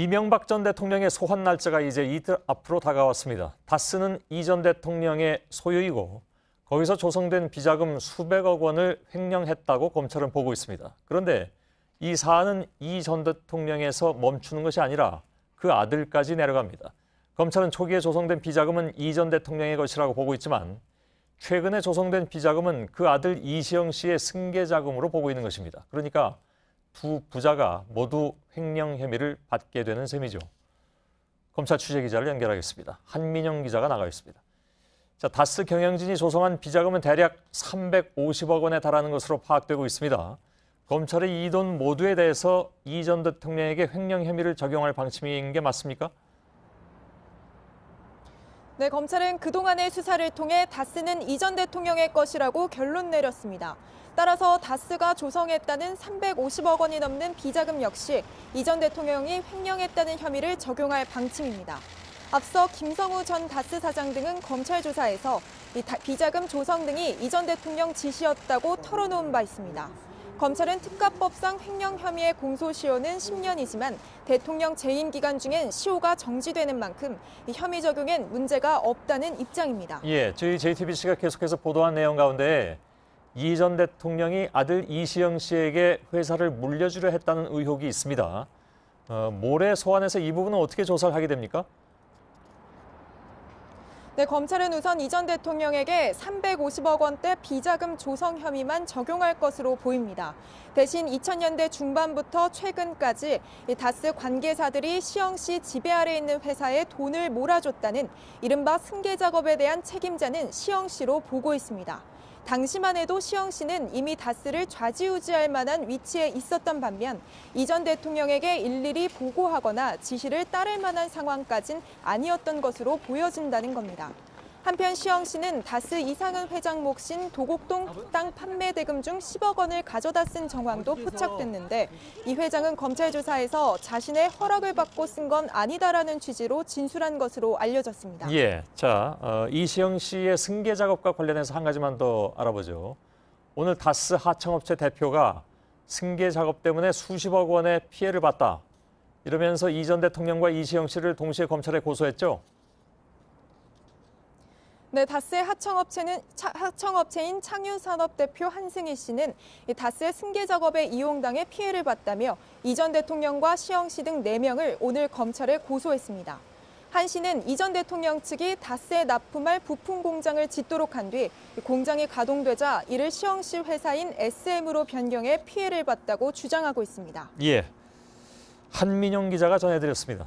이명박 전 대통령의 소환 날짜가 이제 이틀 앞으로 다가왔습니다. 다스는 이 전 대통령의 소유이고 거기서 조성된 비자금 수백억 원을 횡령했다고 검찰은 보고 있습니다. 그런데 이 사안은 이 전 대통령에서 멈추는 것이 아니라 그 아들까지 내려갑니다. 검찰은 초기에 조성된 비자금은 이 전 대통령의 것이라고 보고 있지만 최근에 조성된 비자금은 그 아들 이시영 씨의 승계 자금으로 보고 있는 것입니다. 그러니까 두 부자가 모두 횡령 혐의를 받게 되는 셈이죠. 검찰 취재기자를 연결하겠습니다. 한민영 기자가 나가 있습니다. 자, 다스 경영진이 조성한 비자금은 대략 350억 원에 달하는 것으로 파악되고 있습니다. 검찰이 이 돈 모두에 대해서 이 전 대통령에게 횡령 혐의를 적용할 방침인 게 맞습니까? 네, 검찰은 그동안의 수사를 통해 다스는 이 전 대통령의 것이라고 결론 내렸습니다. 따라서 다스가 조성했다는 350억 원이 넘는 비자금 역시 이 전 대통령이 횡령했다는 혐의를 적용할 방침입니다. 앞서 김성우 전 다스 사장 등은 검찰 조사에서 비자금 조성 등이 이 전 대통령 지시였다고 털어놓은 바 있습니다. 검찰은 특가법상 횡령 혐의의 공소시효는 10년이지만 대통령 재임 기간 중엔 시효가 정지되는 만큼 이 혐의 적용엔 문제가 없다는 입장입니다. 예, 저희 JTBC가 계속해서 보도한 내용 가운데 이 전 대통령이 아들 이시영 씨에게 회사를 물려주려 했다는 의혹이 있습니다. 모레 소환해서 이 부분은 어떻게 조사를 하게 됩니까? 네, 검찰은 우선 이 전 대통령에게 350억 원대 비자금 조성 혐의만 적용할 것으로 보입니다. 대신 2000년대 중반부터 최근까지 다스 관계자들이 시영 씨 지배 아래 있는 회사에 돈을 몰아줬다는 이른바 승계 작업에 대한 책임자는 시영 씨로 보고 있습니다. 당시만 해도 시영 씨는 이미 다스를 좌지우지할 만한 위치에 있었던 반면 이 전 대통령에게 일일이 보고하거나 지시를 따를 만한 상황까진 아니었던 것으로 보여진다는 겁니다. 한편 시영 씨는 다스 이상은 회장 몫인 도곡동 땅 판매 대금 중 10억 원을 가져다 쓴 정황도 포착됐는데 이 회장은 검찰 조사에서 자신의 허락을 받고 쓴 건 아니다라는 취지로 진술한 것으로 알려졌습니다. 예, 자, 이시영 씨의 승계 작업과 관련해서 한 가지만 더 알아보죠. 오늘 다스 하청업체 대표가 승계 작업 때문에 수십억 원의 피해를 봤다. 이러면서 이 전 대통령과 이시영 씨를 동시에 검찰에 고소했죠. 네, 다스의 하청업체인 창유산업 대표 한승희 씨는 다스의 승계 작업에 이용당해 피해를 봤다며 이 전 대통령과 시영 씨 등 4명을 오늘 검찰에 고소했습니다. 한 씨는 이 전 대통령 측이 다스에 납품할 부품 공장을 짓도록 한 뒤 공장이 가동되자 이를 시영 씨 회사인 SM으로 변경해 피해를 봤다고 주장하고 있습니다. 예, 한민영 기자가 전해드렸습니다.